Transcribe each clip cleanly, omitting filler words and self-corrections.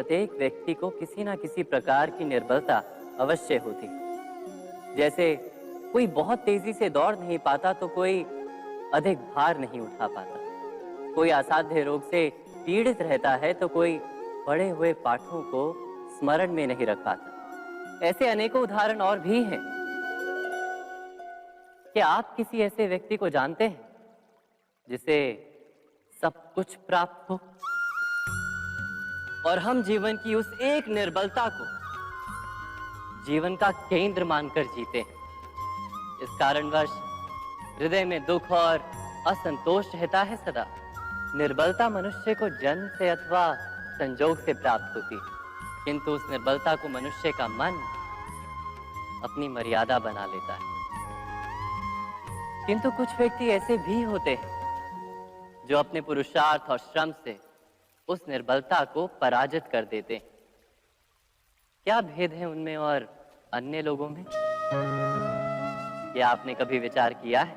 प्रत्येक व्यक्ति को किसी ना किसी प्रकार की निर्बलता अवश्य होती है। जैसे कोई बहुत तेजी से दौड़ नहीं पाता तो कोई अधिक भार नहीं उठा पाता, कोई असाध्य रोग से पीड़ित रहता है तो कोई पढ़े हुए पाठों को स्मरण में नहीं रख पाता। ऐसे अनेकों उदाहरण और भी हैं। क्या आप किसी ऐसे व्यक्ति को जानते हैं जिसे सब कुछ प्राप्त हो और हम जीवन की उस एक निर्बलता को जीवन का केंद्र मानकर जीते हैं? इस कारणवश हृदय में दुख और असंतोष रहता है सदा। निर्बलता मनुष्य को जन्म से अथवा संजोग से प्राप्त होती है, किंतु उस निर्बलता को मनुष्य का मन अपनी मर्यादा बना लेता है। किंतु कुछ व्यक्ति ऐसे भी होते हैं जो अपने पुरुषार्थ और श्रम से उस निर्बलता को पराजित कर देते हैं। क्या भेद है उनमें और अन्य लोगों में? क्या आपने कभी विचार किया है?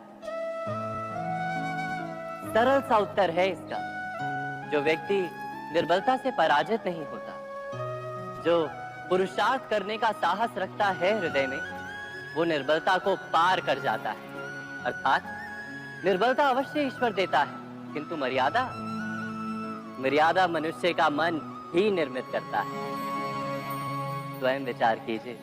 सरल सा उत्तर है इसका। जो व्यक्ति निर्बलता से पराजित नहीं होता, जो पुरुषार्थ करने का साहस रखता है हृदय में, वो निर्बलता को पार कर जाता है। अर्थात निर्बलता अवश्य ईश्वर देता है, किंतु मर्यादा मनुष्य का मन ही निर्मित करता है। स्वयं विचार कीजिए।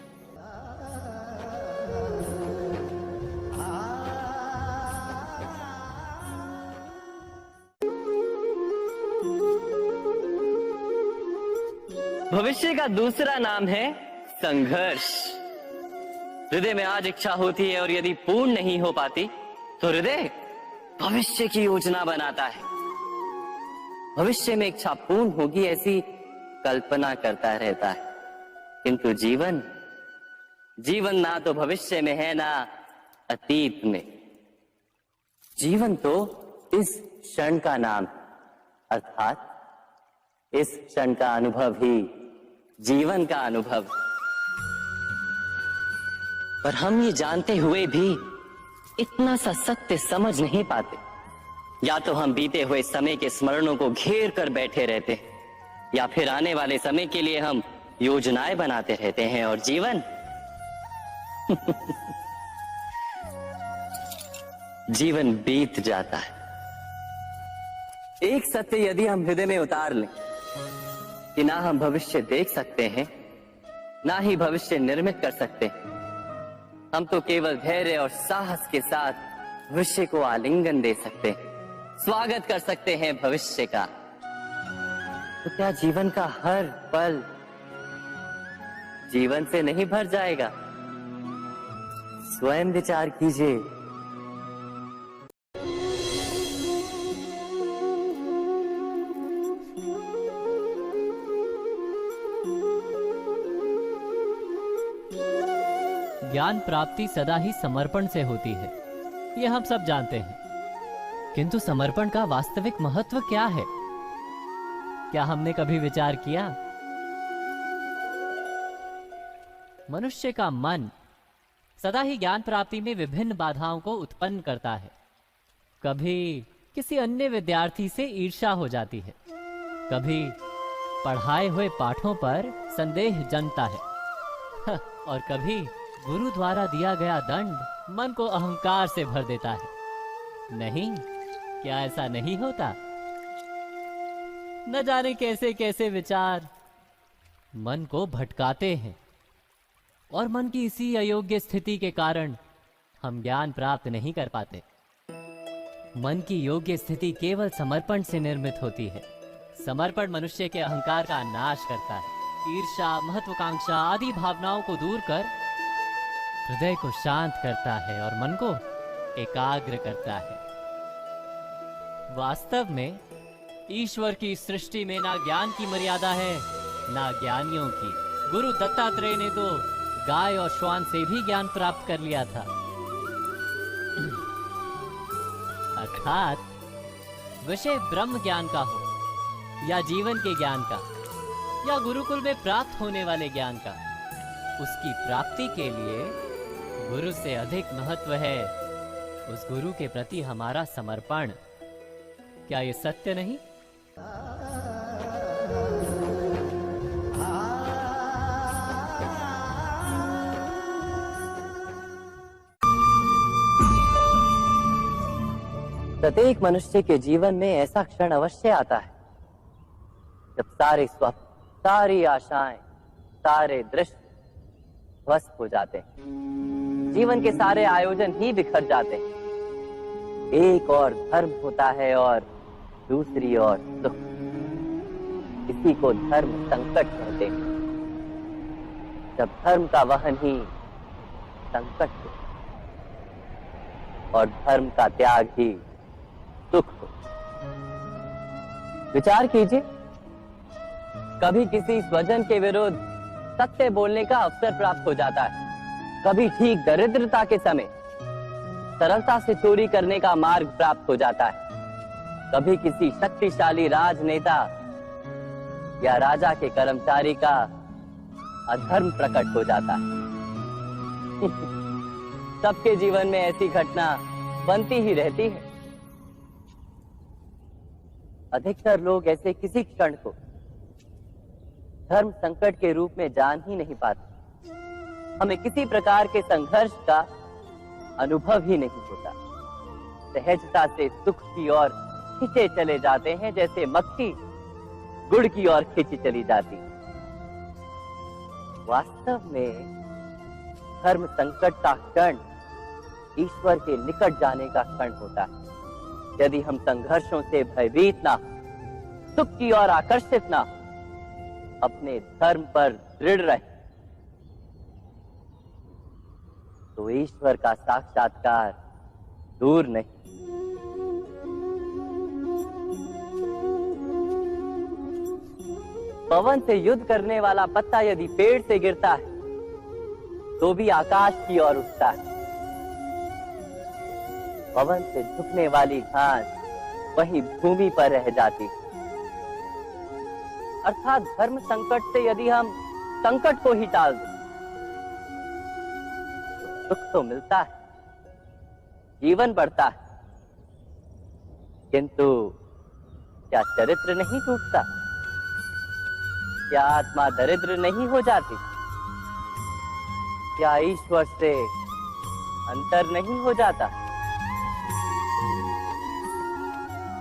भविष्य का दूसरा नाम है संघर्ष। हृदय में आज इच्छा होती है और यदि पूर्ण नहीं हो पाती तो हृदय भविष्य की योजना बनाता है। भविष्य में इच्छा पूर्ण होगी ऐसी कल्पना करता रहता है, किंतु जीवन ना तो भविष्य में है ना अतीत में। जीवन तो इस क्षण का नाम, अर्थात इस क्षण का अनुभव ही जीवन का अनुभव। पर हम ये जानते हुए भी इतना सा सत्य समझ नहीं पाते। या तो हम बीते हुए समय के स्मरणों को घेर कर बैठे रहते हैं, या फिर आने वाले समय के लिए हम योजनाएं बनाते रहते हैं और जीवन जीवन बीत जाता है। एक सत्य यदि हम हृदय में उतार लें कि ना हम भविष्य देख सकते हैं, ना ही भविष्य निर्मित कर सकते हैं, हम तो केवल धैर्य और साहस के साथ भविष्य को आलिंगन दे सकते हैं, स्वागत कर सकते हैं भविष्य का। तो क्या जीवन का हर पल जीवन से नहीं भर जाएगा? स्वयं विचार कीजिए। ज्ञान प्राप्ति सदा ही समर्पण से होती है, ये हम सब जानते हैं। किंतु समर्पण का वास्तविक महत्व क्या है? क्या हमने कभी विचार किया? मनुष्य का मन सदा ही ज्ञान प्राप्ति में विभिन्न बाधाओं को उत्पन्न करता है। कभी किसी अन्य विद्यार्थी से ईर्ष्या हो जाती है, कभी पढ़ाए हुए पाठों पर संदेह जन्मता है और कभी गुरु द्वारा दिया गया दंड मन को अहंकार से भर देता है। नहीं, क्या ऐसा नहीं होता? न जाने कैसे कैसे विचार मन को भटकाते हैं और मन की इसी अयोग्य स्थिति के कारण हम ज्ञान प्राप्त नहीं कर पाते। मन की योग्य स्थिति केवल समर्पण से निर्मित होती है। समर्पण मनुष्य के अहंकार का नाश करता है। ईर्ष्या, महत्वाकांक्षा आदि भावनाओं को दूर कर हृदय को शांत करता है और मन को एकाग्र करता है। वास्तव में ईश्वर की सृष्टि में ना ज्ञान की मर्यादा है, ना ज्ञानियों की। गुरु दत्तात्रेय ने तो गाय और श्वान से भी ज्ञान प्राप्त कर लिया था। अर्थात विषय ब्रह्म ज्ञान का हो या जीवन के ज्ञान का या गुरुकुल में प्राप्त होने वाले ज्ञान का, उसकी प्राप्ति के लिए गुरु से अधिक महत्व है उस गुरु के प्रति हमारा समर्पण। क्या ये सत्य नहीं? प्रत्येक मनुष्य के जीवन में ऐसा क्षण अवश्य आता है जब सारे स्वप्न, सारी आशाएं, सारे दृश्य ध्वस्त हो जाते हैं। जीवन के सारे आयोजन ही बिखर जाते हैं। एक और धर्म होता है और दूसरी ओर सुख। इसी को धर्म संकट कहते हैं। जब धर्म का वहन ही संकट हो और धर्म का त्याग ही सुख हो। विचार कीजिए, कभी किसी स्वजन के विरुद्ध सत्य बोलने का अवसर प्राप्त हो जाता है, कभी ठीक दरिद्रता के समय सरलता से चोरी करने का मार्ग प्राप्त हो जाता है, कभी किसी शक्तिशाली राजनेता या राजा के कर्मचारी का अधर्म प्रकट हो जाता है। सबके जीवन में ऐसी घटना बनती ही रहती है। अधिकतर लोग ऐसे किसी क्षण को धर्म संकट के रूप में जान ही नहीं पाते। हमें किसी प्रकार के संघर्ष का अनुभव ही नहीं होता। सहजता से सुख की ओर खींचे चले जाते हैं, जैसे मक्खी गुड़ की ओर खींची चली जाती। वास्तव में धर्म संकट का क्षण ईश्वर के निकट जाने का क्षण होता है। यदि हम संघर्षों से भयभीत ना, सुख की ओर आकर्षित ना, अपने धर्म पर दृढ़ रहे, तो ईश्वर का साक्षात्कार दूर नहीं। पवन से युद्ध करने वाला पत्ता यदि पेड़ से गिरता है तो भी आकाश की ओर उठता है। पवन से झुकने वाली घास वही भूमि पर रह जाती। अर्थात धर्म संकट से यदि हम संकट को ही टाल दें तो सुख तो मिलता है, जीवन बढ़ता है, किंतु क्या चरित्र नहीं टूटता? क्या आत्मा दरिद्र नहीं हो जाती? क्या ईश्वर से अंतर नहीं हो जाता?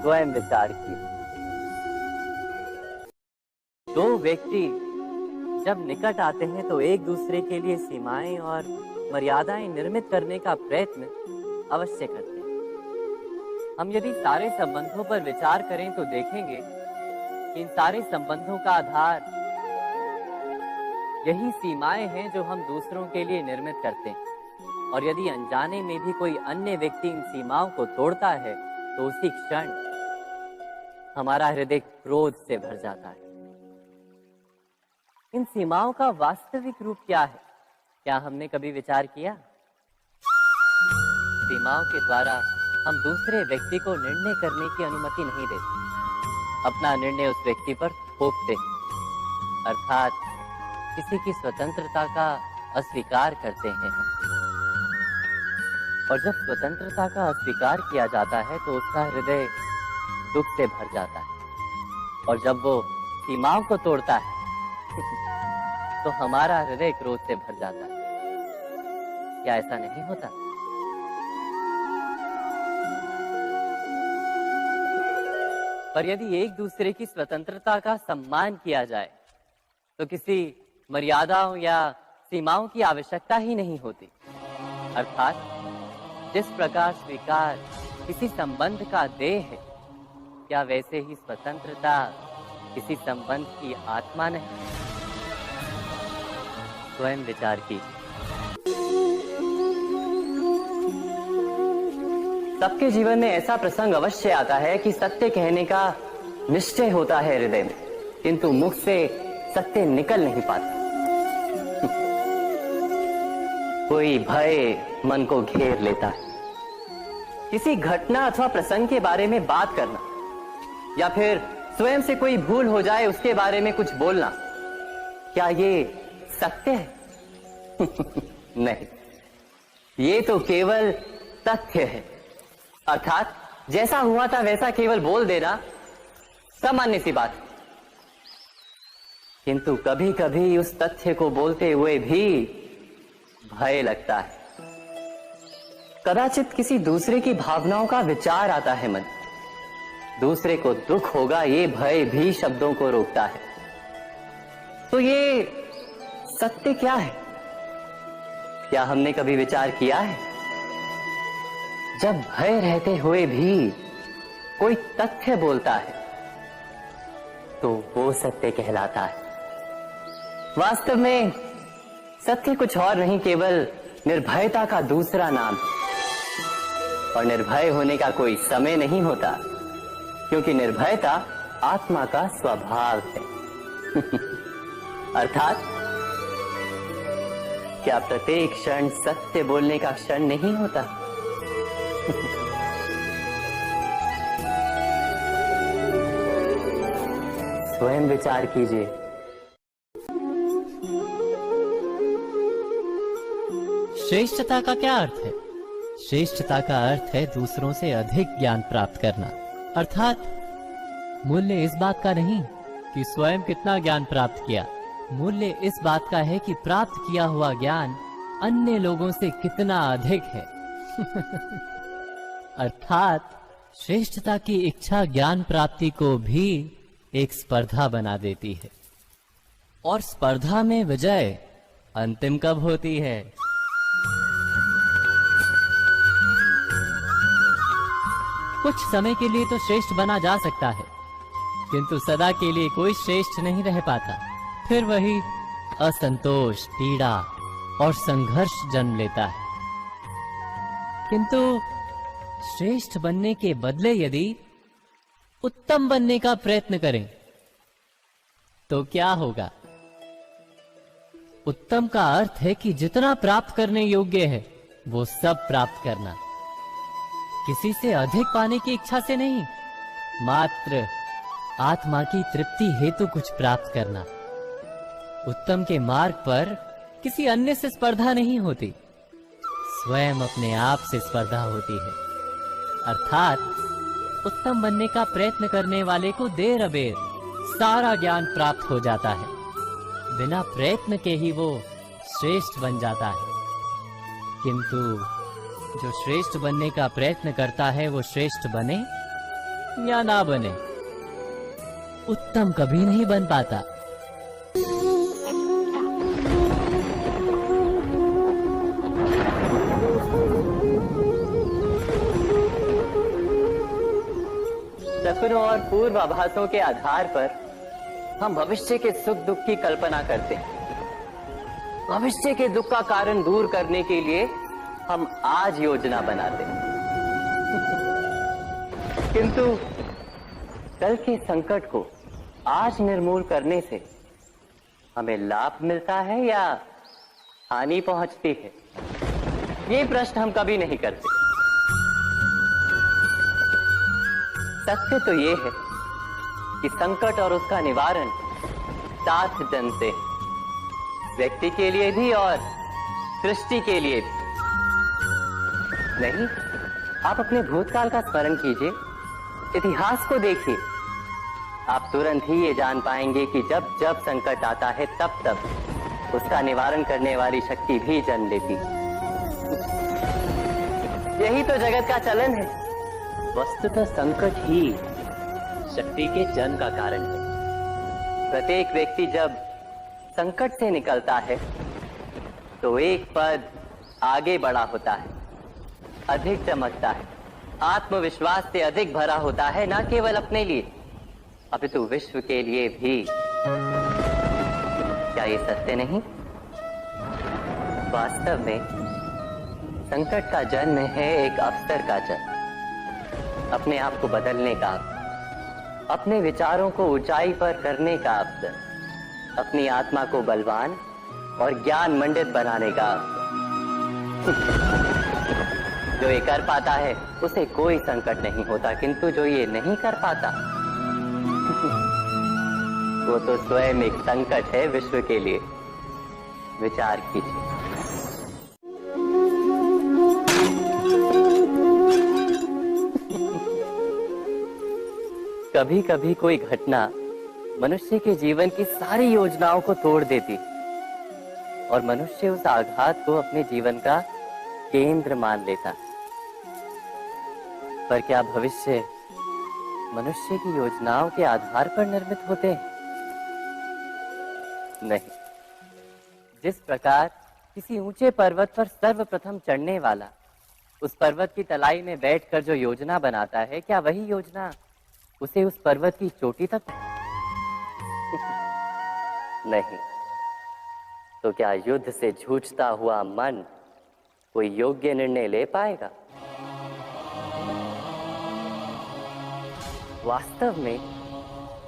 स्वयं विचार कीजिए। दो व्यक्ति जब निकट आते हैं तो एक दूसरे के लिए सीमाएं और मर्यादाएं निर्मित करने का प्रयत्न अवश्य करते हैं। हम यदि सारे संबंधों पर विचार करें तो देखेंगे कि इन सारे संबंधों का आधार यही सीमाएं हैं जो हम दूसरों के लिए निर्मित करते हैं। और यदि अनजाने में भी कोई अन्य व्यक्ति इन सीमाओं को तोड़ता है तो उसी क्षण हमारा हृदय क्रोध से भर जाता है। इन सीमाओं का वास्तविक रूप क्या है? क्या हमने कभी विचार किया? सीमाओं के द्वारा हम दूसरे व्यक्ति को निर्णय करने की अनुमति नहीं देते, अपना निर्णय उस व्यक्ति पर थोपते हैं, अर्थात किसी की स्वतंत्रता का अस्वीकार करते हैं। और जब स्वतंत्रता का अस्वीकार किया जाता है तो उसका हृदय दुख से भर जाता है। और जब वो सीमाओं को तोड़ता है तो हमारा हृदय क्रोध से भर जाता है। क्या ऐसा नहीं होता? पर यदि एक दूसरे की स्वतंत्रता का सम्मान किया जाए तो किसी मर्यादाओं या सीमाओं की आवश्यकता ही नहीं होती। अर्थात जिस प्रकार स्वीकार किसी संबंध का देह है, क्या वैसे ही स्वतंत्रता किसी संबंध की आत्मा नहीं? स्वयं विचार कीजिए। सबके जीवन में ऐसा प्रसंग अवश्य आता है कि सत्य कहने का निश्चय होता है हृदय में, किंतु मुख से सत्य निकल नहीं पाता। कोई भय मन को घेर लेता है। किसी घटना अथवा प्रसंग के बारे में बात करना या फिर स्वयं से कोई भूल हो जाए उसके बारे में कुछ बोलना, क्या ये सत्य है? नहीं, ये तो केवल तथ्य है। अर्थात जैसा हुआ था वैसा केवल बोल देना सामान्य सी बात। किंतु कभी कभी उस तथ्य को बोलते हुए भी भय लगता है। कदाचित किसी दूसरे की भावनाओं का विचार आता है मन, दूसरे को दुख होगा ये भय भी शब्दों को रोकता है। तो ये सत्य क्या है? क्या हमने कभी विचार किया है? जब भय रहते हुए भी कोई तथ्य बोलता है तो वो सत्य कहलाता है। वास्तव में सत्य कुछ और नहीं, केवल निर्भयता का दूसरा नाम है। और निर्भय होने का कोई समय नहीं होता, क्योंकि निर्भयता आत्मा का स्वभाव है। अर्थात क्या प्रत्येक क्षण सत्य बोलने का क्षण नहीं होता? स्वयं विचार कीजिए। श्रेष्ठता का क्या अर्थ है? श्रेष्ठता का अर्थ है दूसरों से अधिक ज्ञान प्राप्त करना। अर्थात मूल्य इस बात का नहीं कि स्वयं कितना ज्ञान प्राप्त किया, मूल्य इस बात का है कि प्राप्त किया हुआ ज्ञान अन्य लोगों से कितना अधिक है। अर्थात श्रेष्ठता की इच्छा ज्ञान प्राप्ति को भी एक स्पर्धा बना देती है। और स्पर्धा में विजय अंतिम कब होती है? कुछ समय के लिए तो श्रेष्ठ बना जा सकता है, किंतु सदा के लिए कोई श्रेष्ठ नहीं रह पाता। फिर वही असंतोष, पीड़ा और संघर्ष जन्म लेता है। किंतु श्रेष्ठ बनने के बदले यदि उत्तम बनने का प्रयत्न करें तो क्या होगा? उत्तम का अर्थ है कि जितना प्राप्त करने योग्य है वो सब प्राप्त करना, किसी से अधिक पाने की इच्छा से नहीं, मात्र आत्मा की तृप्ति हेतु कुछ प्राप्त करना। उत्तम के मार्ग पर किसी अन्य से स्पर्धा नहीं होती, स्वयं अपने आप से स्पर्धा होती है। अर्थात उत्तम बनने का प्रयत्न करने वाले को देर अबेर सारा ज्ञान प्राप्त हो जाता है, बिना प्रयत्न के ही वो श्रेष्ठ बन जाता है। किंतु जो श्रेष्ठ बनने का प्रयत्न करता है वो श्रेष्ठ बने या ना बने, उत्तम कभी नहीं बन पाता। सपनों और पूर्वाभासों के आधार पर हम भविष्य के सुख दुख की कल्पना करते हैं। भविष्य के दुख का कारण दूर करने के लिए हम आज योजना बनाते हैं। किंतु कल के संकट को आज निर्मूल करने से हमें लाभ मिलता है या हानि पहुंचती है? ये प्रश्न हम कभी नहीं करते। सत्य तो ये है कि संकट और उसका निवारण साथ जन से, व्यक्ति के लिए भी और सृष्टि के लिए भी। नहीं, आप अपने भूतकाल का स्मरण कीजिए, इतिहास को देखिए, आप तुरंत ही ये जान पाएंगे कि जब जब संकट आता है तब तब उसका निवारण करने वाली शक्ति भी जन्म लेती। यही तो जगत का चलन है। वस्तुतः संकट ही शक्ति के जन्म का कारण है। प्रत्येक व्यक्ति जब संकट से निकलता है तो एक पद आगे बढ़ा होता है, अधिक चमकता है, आत्मविश्वास से अधिक भरा होता है, न केवल अपने लिए अपितु विश्व के लिए भी। क्या ये सत्य नहीं? वास्तव में संकट का जन्म है एक अवसर का जन्म, अपने आप को बदलने का, अपने विचारों को ऊंचाई पर करने का अवसर, अपनी आत्मा को बलवान और ज्ञान मंडित बनाने का अवसर। जो ये कर पाता है उसे कोई संकट नहीं होता, किंतु जो ये नहीं कर पाता वो तो स्वयं एक संकट है विश्व के लिए। विचार कीजिए। कभी कभी कोई घटना मनुष्य के जीवन की सारी योजनाओं को तोड़ देती और मनुष्य उस आघात को अपने जीवन का केंद्र मान लेता। पर क्या भविष्य मनुष्य की योजनाओं के आधार पर निर्मित होते हैं? नहीं। जिस प्रकार किसी ऊंचे पर्वत पर सर्वप्रथम चढ़ने वाला उस पर्वत की तलाई में बैठकर जो योजना बनाता है, क्या वही योजना उसे उस पर्वत की चोटी तक? नहीं। तो क्या युद्ध से जूझता हुआ मन कोई योग्य निर्णय ले पाएगा? वास्तव में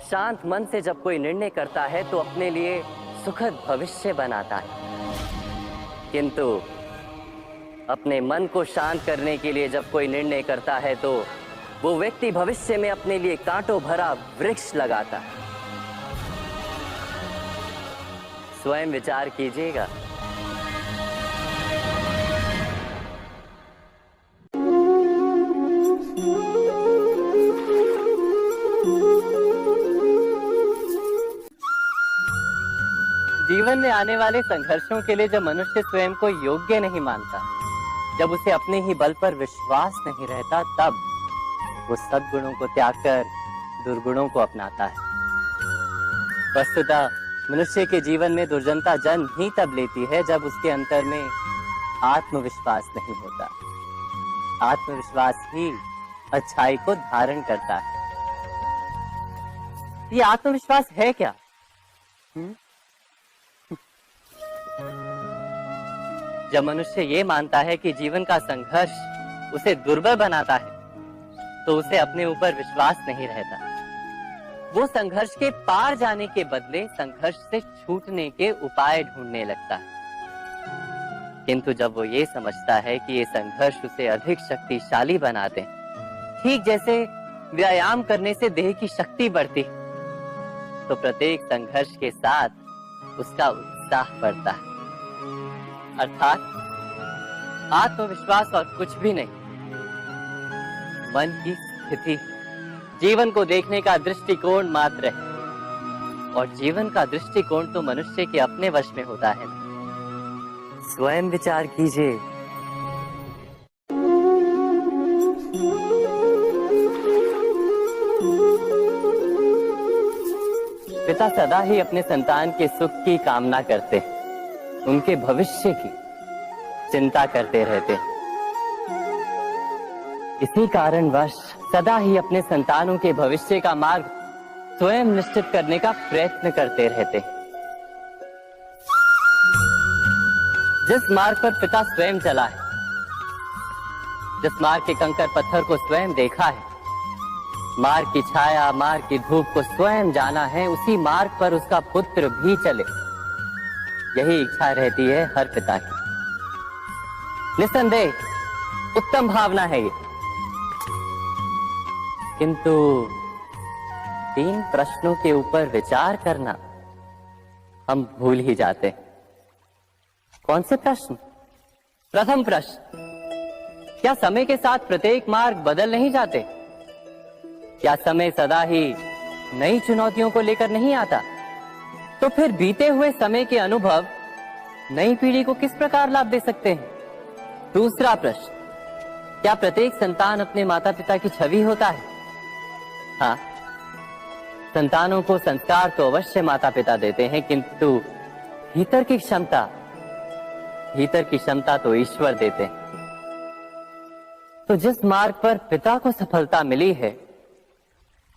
शांत मन से जब कोई निर्णय करता है तो अपने लिए सुखद भविष्य बनाता है, किंतु अपने मन को शांत करने के लिए जब कोई निर्णय करता है तो वो व्यक्ति भविष्य में अपने लिए कांटों भरा वृक्ष लगाता है। स्वयं विचार कीजिएगा। जीवन में आने वाले संघर्षों के लिए जब मनुष्य स्वयं को योग्य नहीं मानता, जब उसे अपने ही बल पर विश्वास नहीं रहता, तब वो सद्गुणों को त्याग कर दुर्गुणों को अपनाता है। वस्तुतः मनुष्य के जीवन में दुर्जनता जन्म ही तब लेती है जब उसके अंतर में आत्मविश्वास नहीं होता। आत्मविश्वास ही अच्छाई को धारण करता है। ये आत्मविश्वास है क्या? जब मनुष्य ये मानता है कि जीवन का संघर्ष उसे दुर्बल बनाता है, तो उसे अपने ऊपर विश्वास नहीं रहता। वो संघर्ष के पार जाने के बदले संघर्ष से छूटने के उपाय ढूंढने लगता है। किंतु जब वो ये समझता है कि ये संघर्ष उसे अधिक शक्तिशाली बनाते हैं, ठीक जैसे व्यायाम करने से देह की शक्ति बढ़ती, तो प्रत्येक संघर्ष के साथ उसका उत्साह बढ़ता है। अर्थात आत्मविश्वास और कुछ भी नहीं, मन की स्थिति, जीवन को देखने का दृष्टिकोण मात्र है। और जीवन का दृष्टिकोण तो मनुष्य के अपने वश में होता है। स्वयं विचार कीजिए। पिता सदा ही अपने संतान के सुख की कामना करते हैं, उनके भविष्य की चिंता करते रहते हैं। इसी कारणवश सदा ही अपने संतानों के भविष्य का मार्ग स्वयं निश्चित करने का प्रयत्न करते रहते हैं। जिस मार्ग पर पिता स्वयं चला है, जिस मार्ग के कंकर पत्थर को स्वयं देखा है, मार्ग की छाया, मार्ग की धूप को स्वयं जाना है, उसी मार्ग पर उसका पुत्र भी चले, यही इच्छा रहती है हर पिता की। निस्संदेह उत्तम भावना है ये, किंतु 3 प्रश्नों के ऊपर विचार करना हम भूल ही जाते हैं। कौन से प्रश्न? प्रथम प्रश्न, क्या समय के साथ प्रत्येक मार्ग बदल नहीं जाते? क्या समय सदा ही नई चुनौतियों को लेकर नहीं आता? तो फिर बीते हुए समय के अनुभव नई पीढ़ी को किस प्रकार लाभ दे सकते हैं? दूसरा प्रश्न, क्या प्रत्येक संतान अपने माता पिता की छवि होता है? हाँ, संतानों को संस्कार तो अवश्य माता पिता देते हैं, किंतु भीतर की क्षमता तो ईश्वर देते हैं। तो जिस मार्ग पर पिता को सफलता मिली है,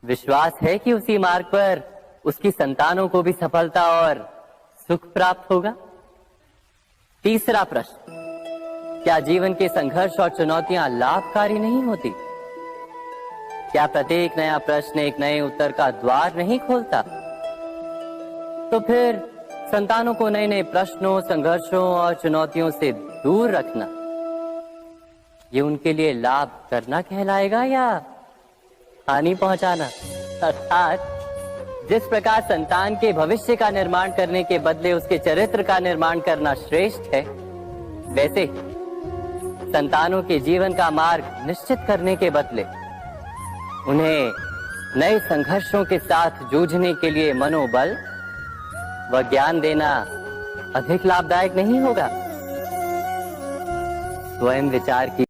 विश्वास है कि उसी मार्ग पर उसकी संतानों को भी सफलता और सुख प्राप्त होगा। तीसरा प्रश्न, क्या जीवन के संघर्ष और चुनौतियां लाभकारी नहीं होती? क्या प्रत्येक नया प्रश्न एक नए उत्तर का द्वार नहीं खोलता? तो फिर संतानों को नए नए प्रश्नों, संघर्षों और चुनौतियों से दूर रखना, ये उनके लिए लाभ करना कहलाएगा या हानि पहुंचाना? अर्थात जिस प्रकार संतान के भविष्य का निर्माण करने के बदले उसके चरित्र का निर्माण करना श्रेष्ठ है, वैसे संतानों के जीवन का मार्ग निश्चित करने के बदले उन्हें नए संघर्षों के साथ जूझने के लिए मनोबल व ज्ञान देना अधिक लाभदायक नहीं होगा? स्वयं विचार की